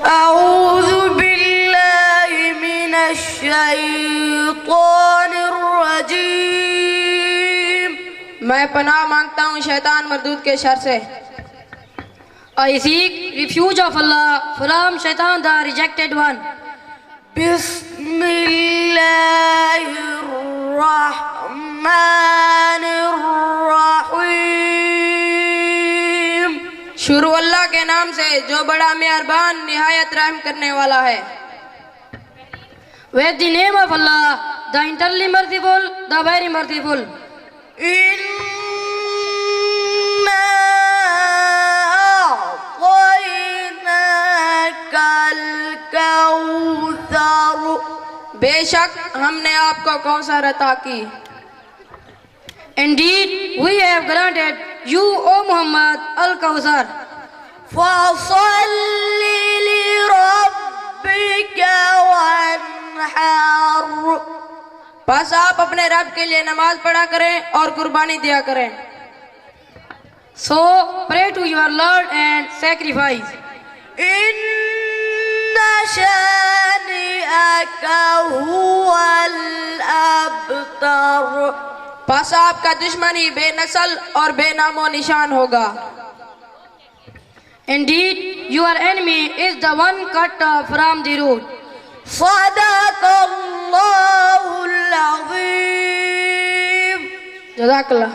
أعوذ بالله من الشيطان الرجيم. میں پناہ مانگتا ہوں شیطان مردود کے شر سے. I seek refuge of Allah from Shaitan the rejected one. بسم الله الرحمن الرحيم. شروع اللہ کے نام سے جو بڑا مہربان نہایت رحم کرنے والا ہے. With the name of Allah, the eternally merciful, the very merciful. إِنَّا أَعْطَيْنَاكَ الْكَوْثَرَ. بے شک ہم نے آپ کو کوثر عطا کی. Indeed, we have granted you, O Muhammad, Al-Kawthar. فَصَلِّ لِرَبِّكَ وَانْحَرْ. بس آپ اپنے رب کے لیے نماز پڑھا کریں اور قربانی دیا کریں. So pray to your Lord and sacrifice. إِنَّ شَانِئَكَ هُوَ الْأَبْتَرُ. بس آپ کا دشمن ہی بے نسل اور بے نام و نشان ہوگا. Indeed, your enemy is the one cut off from the root. صدق اللہ العظیم. جزاک اللہ.